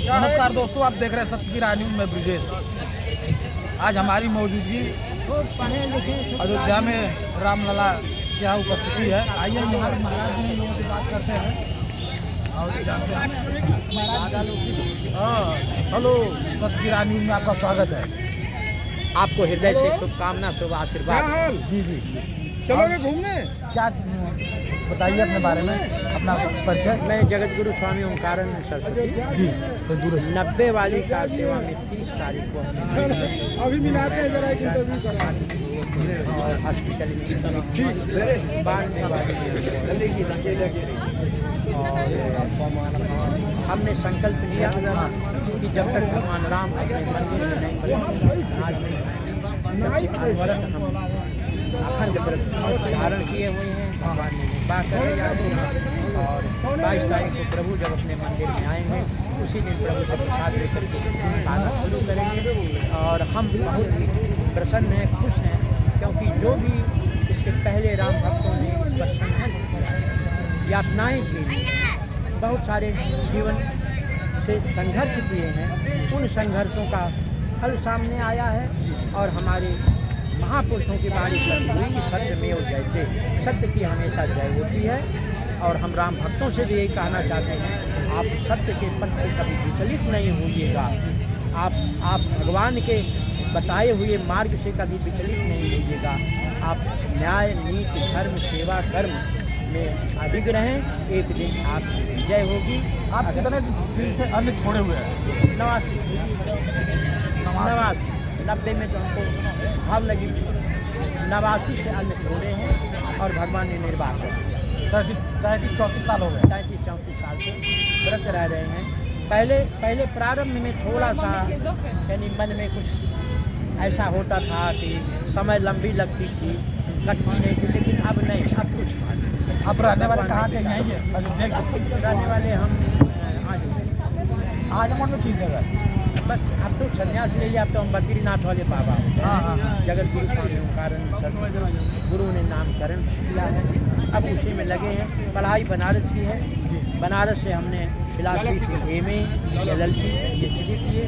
नमस्कार दोस्तों, आप देख रहे हैं सत्य की रानी में ब्रिजेश। आज हमारी मौजूदगी अयोध्या में रामलला की यहाँ उपस्थिति है। आइए हमारे महाराज जी लोगों से बात करते हैं। और हेलो, सत्य की रानी में आपका स्वागत है। आपको हृदय से शुभकामना, शुभ आशीर्वाद। जी जी, चलोगे घूमने? क्या बताइए अपने बारे में, अपना परिचय। मैं जगत गुरु स्वामी ओंकारानंद सरस्वती जी, तो दूर से 90 वाली कार सेवा में 30 तारीख को अभी मिलाते हैं जरा एक इंटरव्यू करा। और हॉस्पिटल में बाढ़ सेवा और हमने संकल्प लिया कि जब तक भगवान राम अपने मंदिर में नहीं बने व्रत हम अखंड व्रत धारण किए हुए हैं। भगवान ने कृपा करे और 22 तारीख को प्रभु जब अपने मंदिर में आएंगे उसी दिन प्रभु से प्रसाद लेकर के खाना शुरू करेंगे। और हम बहुत ही प्रसन्न हैं, खुश हैं, क्योंकि जो भी इसके पहले राम भक्तों ने इस पर संघर्ष किया, यातनाएँ झेली, बहुत सारे जीवन से संघर्ष किए हैं, उन संघर्षों का फल सामने आया है। और हमारे महापुरुषों की वाणी सत्य हुई कि सत्य में हो जयते, सत्य की हमेशा जय होती है। और हम राम भक्तों से भी यही कहना चाहते हैं, आप सत्य के पथ से कभी विचलित नहीं होइएगा। आप भगवान के बताए हुए मार्ग से कभी विचलित नहीं होइएगा। आप न्याय, नीति, धर्म, सेवा, कर्म में अडिग रहें, एक दिन आपकी विजय होगी। आप कितने दिन से अन्न छोड़े हुए हैं? 89 90 में तो हमको भाव लगी थी। 89 से अन्न छोड़े हैं और भगवान ने निर्वाह कर 33-34 साल हो गए। 33-34 साल से व्रत रह रहे हैं। पहले प्रारंभ में थोड़ा सा यानी मन में कुछ ऐसा होता था कि समय लंबी लगती थी, कटती नहीं थी, लेकिन अब नहीं, अब कुछ आप रहने वाले कहाँ के? यहीं है रहने वाले हम आजमगढ़ में किस जगह? बस अब तो संन्यास ले लिया, अब तो हम बद्रीनाथ वाले बाबा हैं। जगत गुरु स्वामी ओंकारानंद सरस्वती गुरु ने नामकरण किया है, अब उसी में लगे हैं। पढ़ाई बनारस की है, बनारस से हमने फिलॉसफी से MA LLB PhD किए।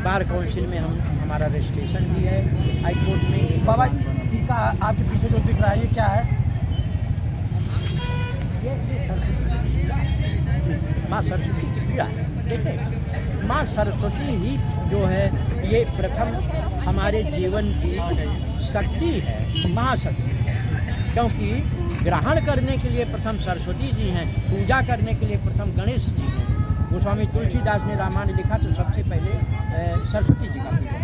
बार काउंसिल में हमारा रजिस्ट्रेशन भी है हाई कोर्ट में। बाबा जी का आपके पीछे जो दिख रहा है ये क्या है? माँ सरस्वती की पीड़ा है। देखिए, माँ सरस्वती ही जो है ये प्रथम हमारे जीवन की शक्ति है, महाशक्ति है। क्योंकि ग्रहण करने के लिए प्रथम सरस्वती जी हैं, पूजा करने के लिए प्रथम गणेश जी हैं। गोस्वामी तुलसीदास ने रामायण लिखा तो सबसे पहले सरस्वती जी का पूजा,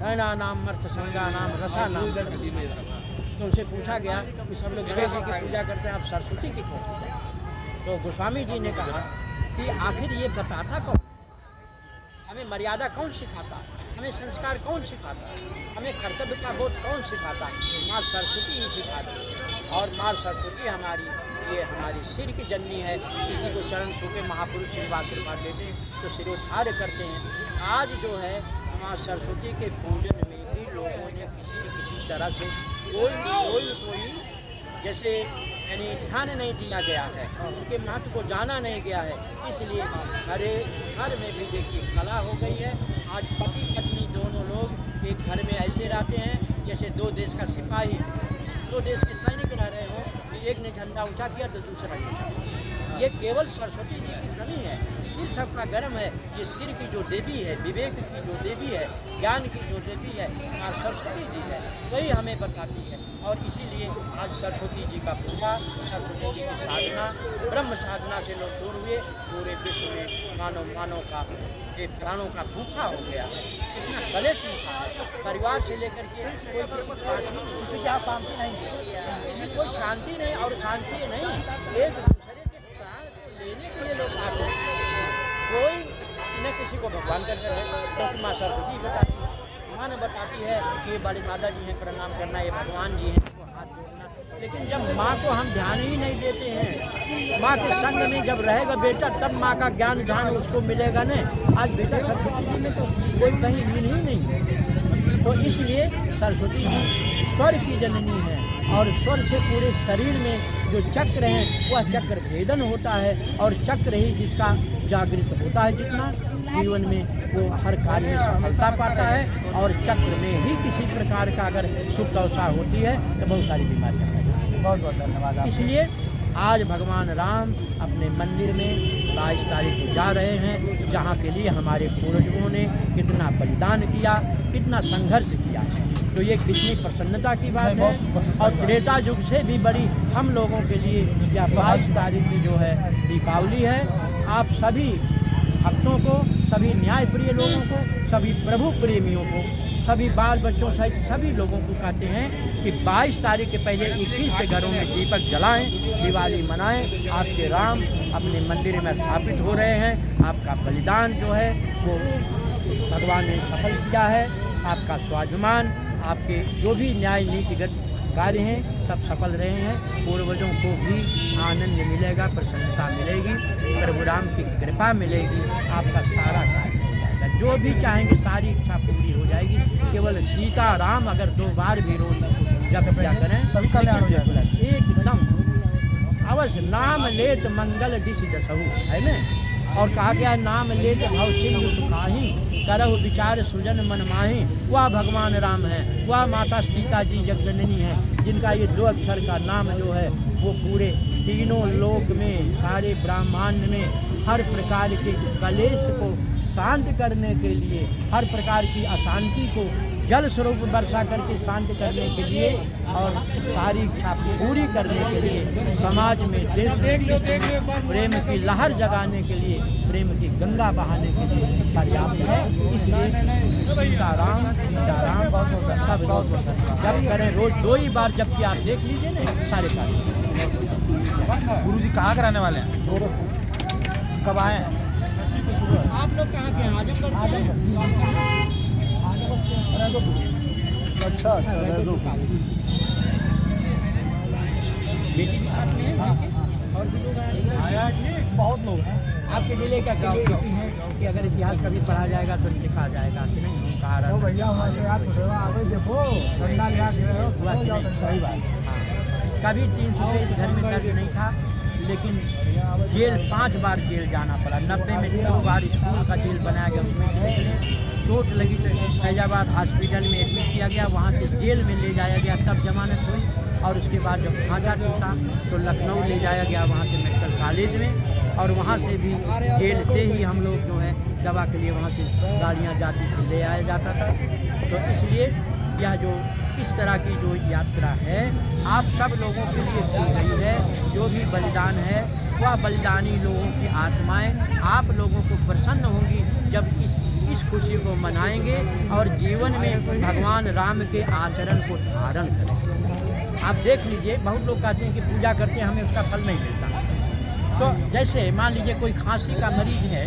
रणा नाम अर्थ संगा नाम रसा नाम। तो उनसे पूछा गया कि सब लोग गणेश जी की पूजा करते हैं, आप सरस्वती की क्यों पूजा? तो गोस्वामी जी ने कहा कि आखिर ये बताता कौन, हमें मर्यादा कौन सिखाता, हमें संस्कार कौन सिखाता, हमें कर्तव्य का बोध कौन सिखाता? माँ सरस्वती ही सिखाती। और माँ सरस्वती ये हमारी सिर की जननी है। किसी को चरण छू के महापुरुष से आशीर्वाद लेते हैं तो सिरोधार्य करते हैं। आज जो है माँ सरस्वती के पूजन में भी लोगों ने किसी न किसी तरह से कोई जैसे यानी ध्यान नहीं दिया गया है, उनके महत्व को जाना नहीं गया है। इसलिए हर घर में भी देखिए कला हो गई है। आज पति पत्नी दोनों लोग एक घर में ऐसे रहते हैं जैसे दो देश का सिपाही, दो देश के सैनिक रह रहे हो, एक ने झंडा ऊंचा किया तो दूसरा ने। ये केवल सरस्वती जी की कमी है। सिर सबका गर्म है। ये सिर की जो देवी है, विवेक की जो देवी है, ज्ञान की जो देवी है, माँ सरस्वती जी है, वही हमें बताती है। और इसीलिए आज सरस्वती जी का पूजा, सरस्वती जी की साधना, ब्रह्म साधना से लोग दूर हुए। पूरे विश्व में मानव का एक प्राणों का भूखा हो गया है। कितना कलेश है, परिवार से लेकर के कोई किसी के यहाँ शांति नहीं है, किसी कोई शांति नहीं। और शांति नहीं, एक दूसरे के प्राण लेने के लिए लोग आते हैं। कोई न किसी को भगवान करते हैं, क्योंकि माँ सरस्वती बताती है, माँ ने बताती है कि ये बड़ी माता जी हैं, प्रणाम करना, ये भगवान जी हैं, तो हाथ जोड़ना। लेकिन जब माँ को हम ध्यान ही नहीं देते हैं, माँ के संग में जब रहेगा बेटा, तब माँ का ज्ञान ध्यान उसको मिलेगा नहीं। आज बेटा सरस्वती जी में तो कोई कहीं लीन ही नहीं है। तो इसलिए सरस्वती जी स्वर की जननी है, और स्वर से पूरे शरीर में जो चक्र हैं वह चक्र भेदन होता है, और चक्र ही जिसका जागृत होता है जितना जीवन में वो हर कार्य में सफलता पाता है। और चक्र में ही किसी प्रकार का अगर सुख अवसर होती है तो बहुत सारी बीमारियाँ पैदा होती हैं। बहुत बहुत धन्यवाद आपका। इसलिए आज भगवान राम अपने मंदिर में 22 तारीख को जा रहे हैं, जहाँ के लिए हमारे पूर्वजों ने कितना बलिदान किया, कितना संघर्ष किया है। तो ये कितनी प्रसन्नता की बात है। और त्रेता युग से भी बड़ी हम लोगों के लिए यह 22 तारीख की जो है दीपावली है। आप सभी भक्तों को, सभी न्याय प्रिय लोगों को, सभी प्रभु प्रेमियों को, सभी बाल बच्चों सहित सभी लोगों को कहते हैं कि 22 तारीख के पहले 21 से घरों में दीपक जलाएं, दिवाली मनाएं। आपके राम अपने मंदिर में स्थापित हो रहे हैं। आपका बलिदान जो है वो भगवान ने सफल किया है। आपका स्वाभिमान, आपके जो भी न्याय नीतिगत कार्य हैं सब सफल रहे हैं। पूर्वजों को भी आनंद मिलेगा, प्रसन्नता मिलेगी, प्रभु राम की कृपा मिलेगी। आपका सारा कार्य हो जाएगा, जो भी चाहेंगे सारी इच्छा पूरी हो जाएगी। केवल सीता राम अगर 2 बार भी रोज जब क्या करें तभी कल्याण हो जाएगा। एकदम अवश्य नाम लेत मंगल दिश दसहु है ना। और कहा गया नाम लेत भव सिंधु सुखाही, करहु विचार सुजन मन माही। वह भगवान राम है, वह माता सीता जी जगजननी है, जिनका ये 2 अक्षर का नाम जो है वो पूरे तीनों लोक में, सारे ब्रह्मांड में हर प्रकार के कलेश को शांत करने के लिए, हर प्रकार की अशांति को जल स्वरूप वर्षा करके शांत करने के लिए और सारी इच्छा पूरी करने के लिए, समाज में देश में प्रेम की लहर जगाने के लिए, प्रेम की गंगा बहाने के लिए पर्याप्त है। इसलिए सीताराम सब लोग जब करें रोज 2 ही बार, जबकि आप देख लीजिए ना सारे कार्य। गुरु जी कहाँ के रहने वाले हैं? कब आए हैं? आप लोग कहाँ के हैं? आजमगढ़। अच्छा बेटी के साथ में है और भी लोग आए, बहुत लोग हैं। आपके जिले का किले है कि अगर इतिहास कभी पढ़ा जाएगा तो लिखा जाएगा कि नहीं कहा रहा भैया हमारे आप देखो ठंडा लिया हुआ कि नहीं? सही बात। हाँ, कभी 300 इस घर में दर्ज नहीं था, लेकिन जेल 5 बार जेल जाना पड़ा। 90 में 2 बार स्कूल का जेल बनाया गया, उसमें से निकले। चोट लगी तो फैजाबाद हॉस्पिटल में एडमिट किया गया, वहाँ से जेल में ले जाया गया, तब जमानत हुई। और उसके बाद जब खांचा टूटा तो लखनऊ ले जाया गया, वहाँ से मेडिकल कॉलेज में, और वहाँ से भी जेल से ही हम लोग जो है दवा के लिए वहाँ से गाड़ियाँ जाती थी, ले आया जाता था। तो इसलिए यह जो इस तरह की जो यात्रा है आप सब लोगों के लिए की गई है। जो भी बलिदान है वह बलिदानी लोगों की आत्माएं आप लोगों को प्रसन्न होंगी जब इस खुशी को मनाएंगे और जीवन में भगवान राम के आचरण को धारण करेंगे। आप देख लीजिए, बहुत लोग कहते हैं कि पूजा करते हैं हमें उसका फल नहीं मिलता। तो जैसे मान लीजिए कोई खांसी का मरीज है,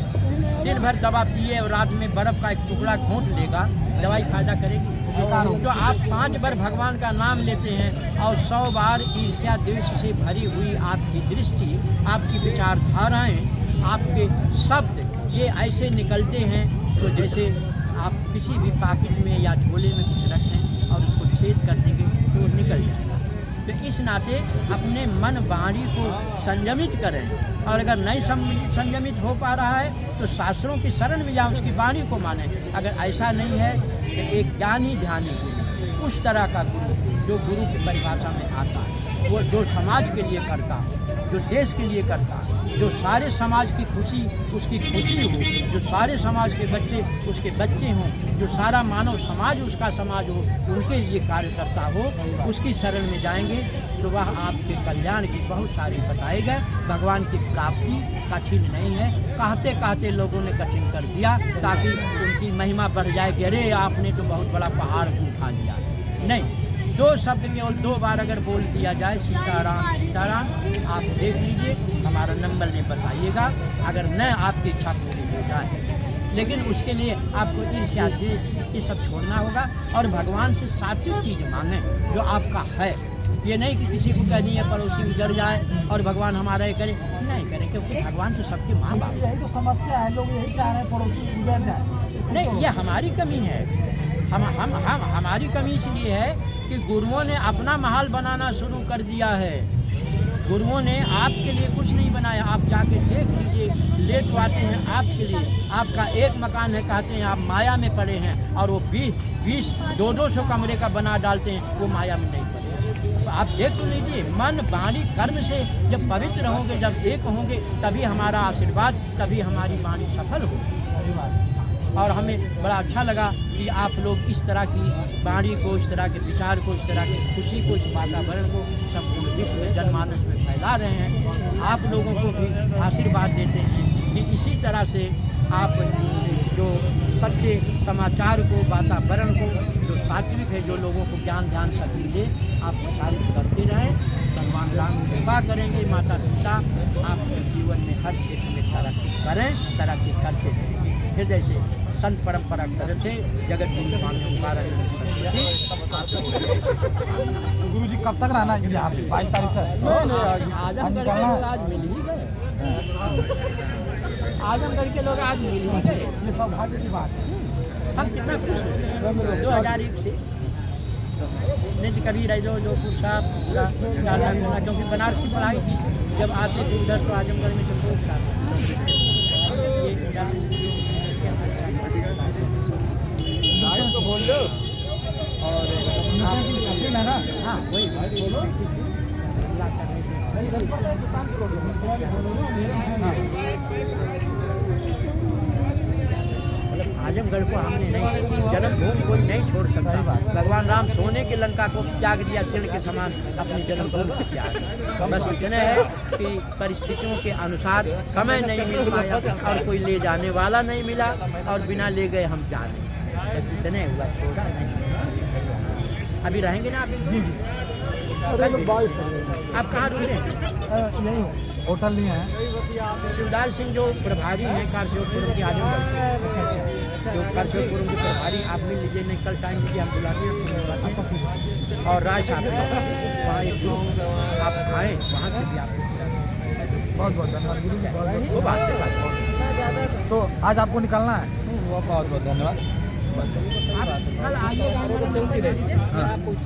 दिन भर दवा पिए और रात में बर्फ़ का एक टुकड़ा घोंट लेगा, दवाई फायदा करेगी? तो आप 5 बार भगवान का नाम लेते हैं और 100 बार ईर्ष्या द्वेष से भरी हुई आपकी दृष्टि, आपकी विचारधाराएं, आपके शब्द ये ऐसे निकलते हैं तो जैसे आप किसी भी पॉकेट में या झोले में कुछ रखें और उसको छेद कर देंगे तो वो निकल जाएगा। तो इस नाते अपने मन वाणी को संयमित करें, और अगर नहीं संयमित हो पा रहा है तो शास्त्रों की शरण में जाएं, उसकी वाणी को मानें। अगर ऐसा नहीं है तो एक ज्ञानी ध्यानी उस तरह का गुरु जो गुरु की परिभाषा में आता है, वो जो समाज के लिए करता है, जो देश के लिए करता है, जो सारे समाज की खुशी उसकी खुशी हो, जो सारे समाज के बच्चे उसके बच्चे हों, जो सारा मानव समाज उसका समाज हो, उनके लिए कार्य करता हो, उसकी शरण में जाएंगे तो वह आपके कल्याण की बहुत सारी बताएगा। भगवान की प्राप्ति कठिन नहीं है, कहते कहते लोगों ने कठिन कर दिया ताकि उनकी महिमा बढ़ जाए कि अरे आपने तो बहुत बड़ा पहाड़ उठा लिया। नहीं, 2 शब्द केवल 2 बार अगर बोल दिया जाए सीताराम सीताराम, आप देख लीजिए हमारा नंबर ने बताइएगा अगर न आपकी इच्छा पूरी हो जाए। लेकिन उसके लिए आपको ईर्ष्या द्वेष ये सब छोड़ना होगा और भगवान से सात्विक चीज़ मांगें जो आपका है। ये नहीं कि किसी को कह दिए पड़ोसी उजड़ जाए और भगवान हमारा ये करे, नहीं करें, क्योंकि भगवान तो सबके माँ बाप। यही तो समस्या है, लोग यही चाह रहे हैं पड़ोसी उजड़ जाए। नहीं, ये हमारी कमी है। हमारी कमी इसलिए है कि गुरुओं ने अपना महल बनाना शुरू कर दिया है। गुरुओं ने आपके लिए कुछ नहीं बनाया। आप जाके देख लीजिए, लेट पाते हैं आपके लिए। आपका एक मकान है, कहते हैं आप माया में पड़े हैं, और वो 20 200 कमरे का बना डालते हैं, वो माया में नहीं पड़े। तो आप देख तो लीजिए, मन वाणी कर्म से जब पवित्र होंगे, जब एक होंगे, तभी हमारा आशीर्वाद, तभी हमारी वाणी सफल होगी। और हमें बड़ा अच्छा लगा कि आप लोग इस तरह की वाणी को, इस तरह के विचार को, इस तरह की खुशी को, इस वातावरण को संपूर्ण विश्व में, जनमानस में फैला रहे हैं। आप लोगों को भी आशीर्वाद देते हैं कि इसी तरह से आप जो सच्चे समाचार को, वातावरण को, जो सात्विक है, जो लोगों को ज्ञान ध्यान शक्ति दे, आप प्रसारित करते रहें। भगवान राम कृपा करेंगे, माता सीता आपके जीवन में हर क्षेत्र में तरक्की करें, तरक्की करते रहें। फिर जैसे संत परंपरा तरह से जगत गुरु स्वामी ओंकारानंद गुरु जी कब तक रहना है यहाँ पे? 22 तारीख तक आजमगढ़ के लोग आज मिल ही गए। आजमगढ़ के लोग आज मिल ही गए। ये सौभाग्य की बात है। हम कितना 2001 से नहीं तो कभी रह जो पूछा पूरा डालना मिलना, क्योंकि बनारस की पढ़ाई थी। जब आते थे उधर तो आजमगढ़ में जब लोग तो बोल दो। और है ना? हाँ वही बोलो। आजमगढ़ को हमने नहीं, जन्मभूमि कोई नहीं छोड़ सकता। भगवान राम सोने की लंका को त्याग दिया, तिल के समान अपनी जन्मभूमि से त्याग। बस इतने है कि परिस्थितियों के अनुसार समय नहीं मिल पाया, और कोई ले जाने वाला नहीं मिला, और बिना ले गए हम जाने, बस इतने हुआ, छोड़ा नहीं। अभी रहेंगे ना आप? जी जी। आप कहाँ रुके हैं? यही होटल लिए हैं। शिवदास सिंह जो प्रभारी हैं कारसेवपुरम के, आजमगढ़ के, जो कारसेवपुरम के प्रभारी, आप मिल लीजिए, नहीं कल टाइम लीजिए, हम बुलाते हैं। अच्छा ठीक है। और राय साहब वहाँ एक आप आएँ, वहाँ से भी आप बहुत बहुत धन्यवाद गुरु जी, बहुत वो बात से बात। तो आज आपको निकलना है? बहुत बहुत धन्यवाद। आप कल आइएगा।